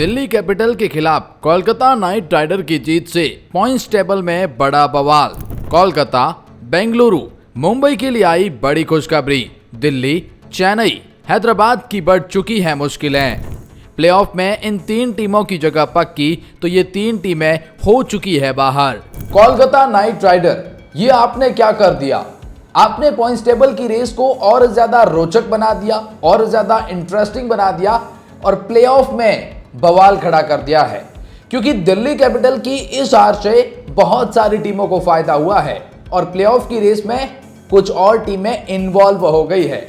Delhi capital के खिलाफ Kolkata night rider की जीत से पॉइंट्स टेबल में बड़ा बवाल। कोलकाता, बेंगलुरु, मुंबई के लिए आई बड़ी खुशखबरी। दिल्ली, चेन्नई, हैदराबाद की बढ़ चुकी है मुश्किलें। प्लेऑफ में इन तीन टीमों की जगह पक्की तो ये तीन टीमें हो चुकी है बाहर। कोलकाता नाइट राइडर, ये आपने क्या कर दिया? आपने पॉइंट्स टेबल की रेस को और ज्यादा रोचक बना दिया, और ज्यादा इंटरेस्टिंग बना दिया और प्लेऑफ में बवाल खड़ा कर दिया है। क्योंकि दिल्ली कैपिटल की इस हार से बहुत सारी टीमों को फायदा हुआ है और प्लेऑफ की रेस में कुछ और टीमें इन्वॉल्व हो गई है।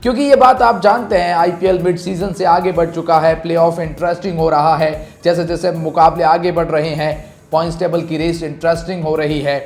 क्योंकि ये बात आप जानते हैं, आईपीएल मिड सीजन से आगे बढ़ चुका है, प्लेऑफ इंटरेस्टिंग हो रहा है। जैसे जैसे मुकाबले आगे बढ़ रहे हैं, पॉइंट्स टेबल की रेस इंटरेस्टिंग हो रही है।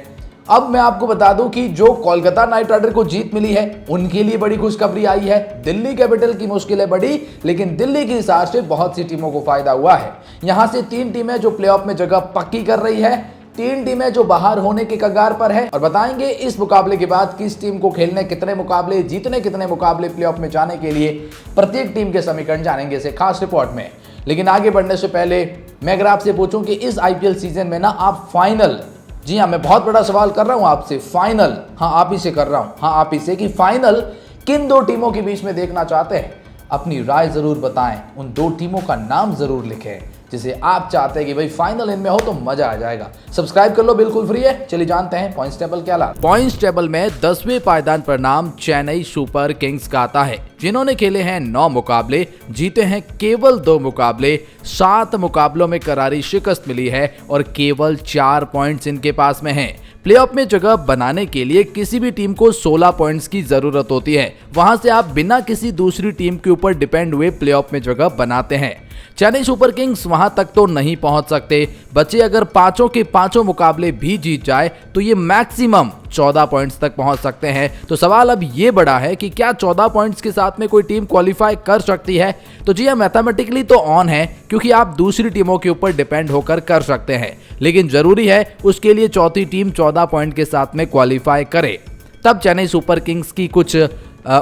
अब मैं आपको बता दूं कि जो कोलकाता नाइट राइडर को जीत मिली है, उनके लिए बड़ी खुशखबरी आई है। दिल्ली कैपिटल की मुश्किलें बढ़ी, लेकिन दिल्ली की हिसाब से बहुत सी टीमों को फायदा हुआ है। यहां से तीन टीमें जो प्लेऑफ में जगह पक्की कर रही है, तीन टीमें जो बाहर होने के कगार पर है, और बताएंगे इस मुकाबले के बाद किस टीम को खेलने कितने मुकाबले, जीतने कितने मुकाबले प्लेऑफ में जाने के लिए, प्रत्येक टीम के समीकरण जानेंगे इस खास रिपोर्ट में। लेकिन आगे बढ़ने से पहले मैं अगर आपसे पूछूं कि इस आईपीएल सीजन में ना आप फाइनल, जी हाँ, मैं बहुत बड़ा सवाल कर रहा हूं आपसे, फाइनल, हाँ आप ही से कर रहा हूं, हाँ आप ही से, कि फाइनल किन दो टीमों के बीच में देखना चाहते हैं? अपनी राय जरूर बताएं, उन दो टीमों का नाम जरूर लिखें जिसे आप चाहते हैं कि भाई फाइनल इनमें हो तो मजा आ जाएगा। सब्सक्राइब कर लो, बिल्कुल फ्री है। चलिए जानते हैं पॉइंट्स टेबल क्या हालात। पॉइंट्स टेबल में 10वें पायदान पर नाम चेन्नई सुपर किंग्स का आता है, जिन्होंने खेले हैं 9 मुकाबले, जीते हैं केवल 2 मुकाबले, 7 मुकाबलों में करारी शिकस्त मिली है और केवल 4 पॉइंट्स इनके पास में हैं। प्लेऑफ में जगह बनाने के लिए किसी भी टीम को 16 पॉइंट्स की जरूरत होती है। वहां से आप बिना किसी दूसरी टीम के ऊपर डिपेंड हुए प्लेऑफ में जगह बनाते हैं। चेन्नई सुपर किंग्स वहां तक तो नहीं पहुंच सकते। बच्चे अगर पांचों के पांचों मुकाबले भी जीत जाए तो ये मैक्सिमम 14 पॉइंट्स तक पहुंच सकते हैं। तो सवाल अब ये बड़ा है कि क्या 14 पॉइंट्स के साथ में कोई टीम क्वालिफाई कर सकती है? तो जी हाँ, मैथमेटिकली तो ऑन है, क्योंकि आप दूसरी टीमों के ऊपर डिपेंड होकर कर सकते हैं। लेकिन जरूरी है उसके लिए चौथी टीम 14 पॉइंट के साथ में क्वालिफाई करे, तब चेन्नई सुपर किंग्स की कुछ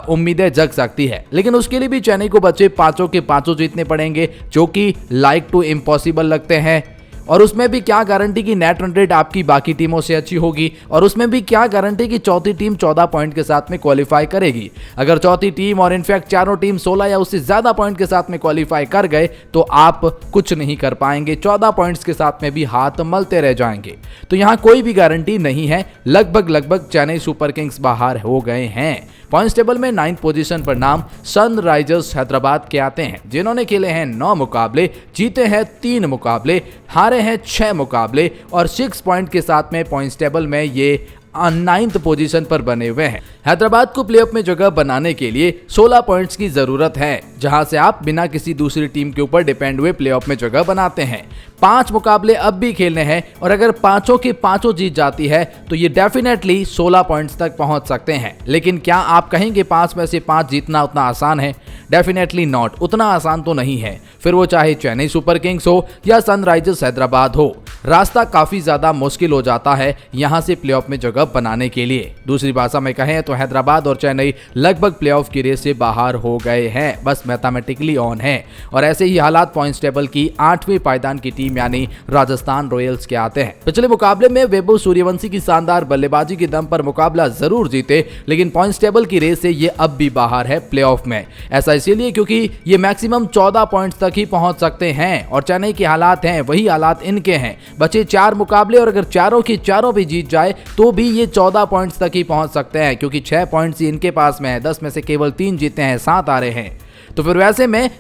उम्मीदें जग सकती है। लेकिन उसके लिए भी चेन्नई को बच्चे पांचों के पांचों जीतने पड़ेंगे, जो कि लाइक टू इम्पॉसिबल लगते हैं। और उसमें भी क्या गारंटी कि नेट रन रेट आपकी बाकी टीमों से अच्छी होगी, और उसमें भी क्या गारंटी कि चौथी टीम 14 पॉइंट के साथ में क्वालिफाई करेगी। अगर चौथी टीम और इनफैक्ट चारों टीम 16 या उससे ज्यादा पॉइंट के साथ में क्वालिफाई कर गए तो आप कुछ नहीं कर पाएंगे, 14 पॉइंट्स के साथ में भी हाथ मलते रह जाएंगे। तो यहाँ कोई भी गारंटी नहीं है। लगभग चेन्नई सुपर किंग्स बाहर हो गए हैं। पॉइंट्स टेबल में 9th पोजीशन पर नाम सनराइजर्स हैदराबाद के आते हैं, जिन्होंने खेले हैं 9 मुकाबले, जीते हैं 3 मुकाबले, हारे हैं 6 मुकाबले और 6 पॉइंट के साथ में पॉइंट्स टेबल में ये 9th पोजीशन पर बने हुए हैं। हैदराबाद को प्लेऑफ में जगह बनाने के लिए 16 पॉइंट्स की जरूरत है, जहां से आप बिना किसी दूसरी टीम के ऊपर डिपेंड हुए प्लेऑफ में जगह बनाते हैं। 5 मुकाबले अब भी खेलने हैं, और अगर पांचों के पांचों जीत जाती है तो ये डेफिनेटली 16 पॉइंट्स तक पहुंच सकते हैं। लेकिन क्या आप कहेंगे 5 में से 5 जीतना उतना आसान है? डेफिनेटली नॉट, उतना आसान तो नहीं है। फिर वो चाहे चेन्नई सुपर किंग्स हो या सनराइजर्स हैदराबाद हो, रास्ता काफी ज्यादा मुश्किल हो जाता है यहां से प्लेऑफ में जगह बनाने के लिए। दूसरी भाषा में कहें तो हैदराबाद और चेन्नई लगभग प्लेऑफ की रेस से बाहर हो गए हैं, बस मैथमेटिकली ऑन है। और ऐसे ही हालात पॉइंट्स टेबल की 8वीं पायदान की टीम यानी राजस्थान रॉयल्स के आते हैं। पिछले मुकाबले में वैभव सूर्यवंशी की शानदार बल्लेबाजी के दम पर मुकाबला जरूर जीते, लेकिन पॉइंट्स टेबल की रेस से ये अब भी बाहर है प्लेऑफ में। ऐसा इसीलिए क्योंकि ये मैक्सिमम 14 पॉइंट्स तक ही पहुंच सकते हैं, और चेन्नई के हालात हैं वही हालात इनके हैं। बचे 4 मुकाबले, और अगर चारों की चारों भी जीत जाए तो भी ये 14 पॉइंट्स तक ही पहुंच सकते हैं, क्योंकि 6 पॉइंट्स ही इनके पास में है। 10 में से केवल 3 जीते हैं, 7 आ रहे हैं। तो फिर वैसे में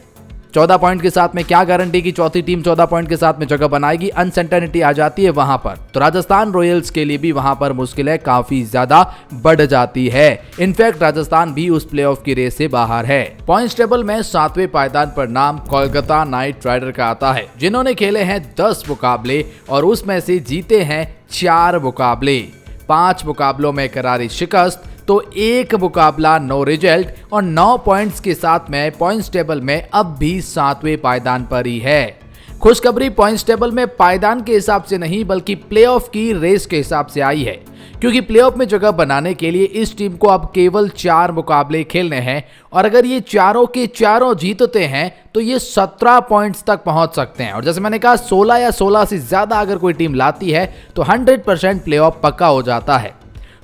14 पॉइंट के साथ में क्या गारंटी कि चौथी टीम 14 पॉइंट के साथ में जगह बनाएगी? अनसर्टेनिटी आ जाती है वहां पर। तो राजस्थान रॉयल्स के लिए भी वहां पर मुश्किलें काफी ज्यादा बढ़ जाती है। इनफैक्ट राजस्थान भी उस प्लेऑफ की रेस से बाहर है। पॉइंट्स टेबल में 7वें पायदान पर नाम कोलकाता नाइट राइडर का आता है, जिन्होंने खेले हैं 10 मुकाबले और उसमें से जीते हैं 4 मुकाबले, 5 मुकाबलों में करारी शिकस्त, तो 1 मुकाबला नो रिजल्ट, और 9 पॉइंट्स के साथ में पॉइंट्स टेबल में अब भी 7वें पायदान पर ही है। खुशखबरी पॉइंट्स टेबल में पायदान के हिसाब से नहीं बल्कि प्लेऑफ की रेस के हिसाब से आई है, क्योंकि प्लेऑफ में जगह बनाने के लिए इस टीम को अब केवल 4 मुकाबले खेलने हैं और अगर ये चारों के चारों जीतते हैं तो ये 17 पॉइंट्स तक पहुंच सकते हैं। और जैसे मैंने कहा 16 या 16 से ज्यादा अगर कोई टीम लाती है तो 100% प्लेऑफ पक्का हो जाता है।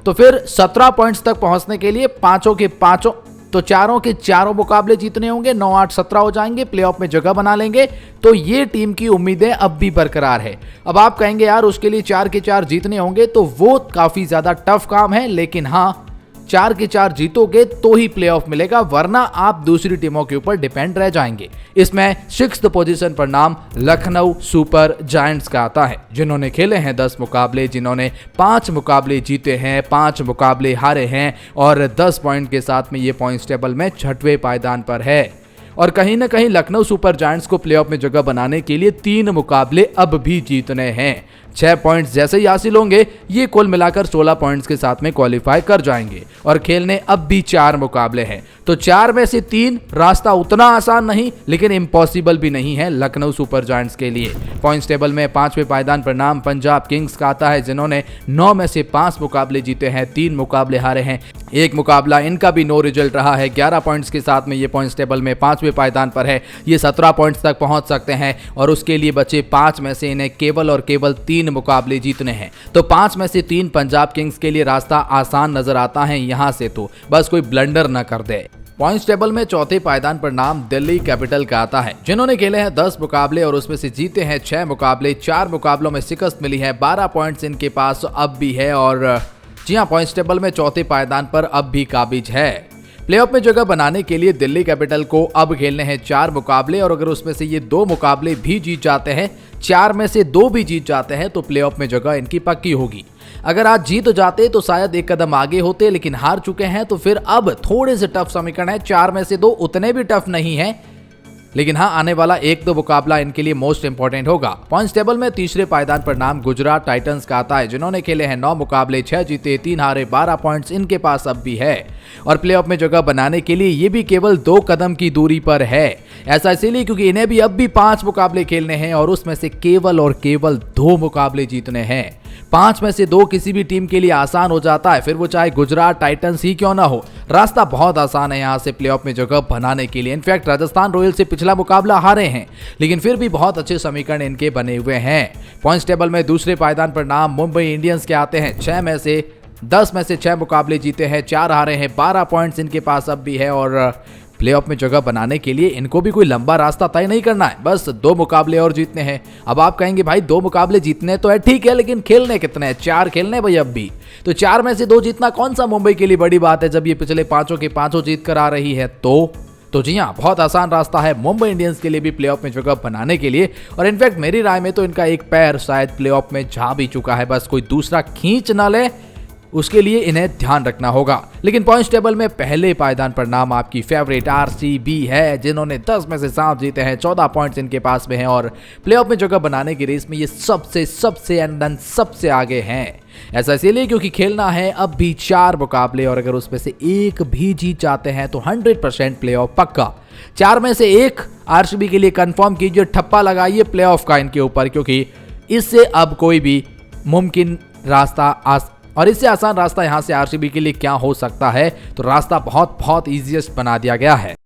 तो फिर 17 पॉइंट्स तक पहुंचने के लिए पांचों के पांचों तो चारों के चारों मुकाबले जीतने होंगे, 9, 8, 17 हो जाएंगे, प्लेऑफ में जगह बना लेंगे। तो ये टीम की उम्मीदें अब भी बरकरार है। अब आप कहेंगे यार उसके लिए 4 के 4 जीतने होंगे, तो वो काफी ज्यादा टफ काम है, लेकिन हाँ 4 के 4 जीतोगे तो ही प्लेऑफ मिलेगा, वरना आप दूसरी टीमों के ऊपर डिपेंड रह जाएंगे। इसमें 6th पोजीशन पर नाम लखनऊ सुपर जायंट्स का आता है, जिन्होंने खेले हैं 10 मुकाबले, जिन्होंने 5 मुकाबले जीते हैं, 5 मुकाबले हारे हैं और 10 पॉइंट के साथ में ये पॉइंट्स टेबल में 6वें पायदान पर है। और कहीं ना कहीं लखनऊ सुपर जायंट्स को प्लेऑफ में जगह बनाने के लिए 3 मुकाबले अब भी जीतने हैं। 6 पॉइंट्स जैसे ही हासिल होंगे ये कुल मिलाकर 16 पॉइंट्स के साथ में क्वालिफाई कर जाएंगे और खेलने अब भी 4 मुकाबले हैं। तो 4 में से 3 रास्ता उतना आसान नहीं लेकिन इम्पॉसिबल भी नहीं है लखनऊ सुपर जायंट्स के लिए। पॉइंट्स टेबल में 5वें पायदान पर नाम पंजाब किंग्स का आता है, जिन्होंने 9 में से 5 मुकाबले जीते हैं, 3 मुकाबले हारे हैं, 1 मुकाबला इनका भी नो रिजल्ट रहा है। 11 पॉइंट्स के साथ में ये पॉइंट्स टेबल में 5वें पायदान पर है। ये 17 पॉइंट्स तक पहुंच सकते हैं और उसके लिए बचे 5 में से इन्हें केवल और केवल 3 मुकाबले जीतने हैं। तो 5 में से 3 पंजाब किंग्स के लिए रास्ता आसान नजर आता है, यहां से तो बस कोई ब्लंडर न कर दे। पॉइंट्स टेबल में 4थे पायदान पर नाम दिल्ली कैपिटल का आता है, जिन्होंने खेले हैं 10 मुकाबले और उसमें से जीते हैं 6 मुकाबले। 4 मुकाबलों में शिकस्त मिली है, 12 पॉइंट्स इनके पास अब भी है और जी हाँ पॉइंट्स टेबल में 4थे पायदान पर अब भी काबिज है। प्लेऑफ में जगह बनाने के लिए दिल्ली कैपिटल को अब खेलने हैं 4 मुकाबले और अगर उसमें से ये 2 मुकाबले भी जीत जाते हैं, 4 में से 2 भी जीत जाते हैं तो प्लेऑफ में जगह इनकी पक्की होगी। अगर आज जीत जाते तो शायद एक कदम आगे होते, लेकिन हार चुके हैं तो फिर अब थोड़े से टफ समीकरण है। 4 में से 2 उतने भी टफ नहीं है, लेकिन हाँ आने वाला 1-2 मुकाबला इनके लिए मोस्ट इंपॉर्टेंट होगा। पॉइंट्स टेबल में 3रे पायदान पर नाम गुजरात टाइटंस का आता है, जिन्होंने खेले हैं 9 मुकाबले, 6 जीते, 3 हारे, 12 पॉइंट्स इनके पास अब भी है और प्लेऑफ में जगह बनाने के लिए ये भी केवल 2 कदम की दूरी पर है। ऐसा इसीलिए क्योंकि इन्हें भी अब भी 5 मुकाबले खेलने हैं और उसमें से केवल और केवल 2 मुकाबले जीतने हैं। 5 में से 2 किसी भी टीम के लिए आसान हो जाता है, फिर वो चाहे गुजरात टाइटंस ही क्यों ना हो। रास्ता बहुत आसान है यहाँ से प्लेऑफ में जगह बनाने के लिए। इनफैक्ट राजस्थान रॉयल्स से पिछला मुकाबला हारे हैं, लेकिन फिर भी बहुत अच्छे समीकरण इनके बने हुए हैं। पॉइंट्स टेबल में 2रे पायदान पर नाम मुंबई इंडियंस के आते हैं। 10 में से 6 मुकाबले जीते हैं, 4 हारे हैं, 12 पॉइंट्स इनके पास अब भी है और प्लेऑफ में जगह बनाने के लिए इनको भी कोई लंबा रास्ता तय नहीं करना है, बस 2 मुकाबले और जीतने हैं। अब आप कहेंगे भाई 2 मुकाबले जीतने तो है, ठीक है, लेकिन खेलने कितने हैं? 4 खेलने भाई अब भी। तो 4 में से 2 जीतना कौन सा मुंबई के लिए बड़ी बात है जब ये पिछले 5 के 5 जीत कर आ रही है। तो जी हाँ बहुत आसान रास्ता है मुंबई इंडियंस के लिए भी प्लेऑफ में जगह बनाने के लिए। और इनफैक्ट मेरी राय में तो इनका एक पैर शायद प्लेऑफ में जा भी चुका है, बस कोई दूसरा खींच ना ले, उसके लिए इन्हें ध्यान रखना होगा। लेकिन पॉइंट्स टेबल में पहले पायदान पर नाम आपकी फेवरेट आरसीबी है, जिन्होंने 10 में से 7 जीते हैं, 14 पॉइंट्स इनके पास में हैं और प्लेऑफ में जगह बनाने की रेस में ये सबसे आगे हैं। ऐसा इसलिए क्योंकि खेलना है अब भी 4 मुकाबले और अगर उसमें से 1 भी जीत जाते हैं तो 100% प्लेऑफ पक्का। 4 में से 1 आरसीबी के लिए कंफर्म कीजिए, ठप्पा लगाइए प्लेऑफ का इनके ऊपर, क्योंकि इससे अब कोई भी मुमकिन रास्ता और इससे आसान रास्ता यहां से आरसीबी के लिए क्या हो सकता है। तो रास्ता बहुत ईजीएस्ट बना दिया गया है।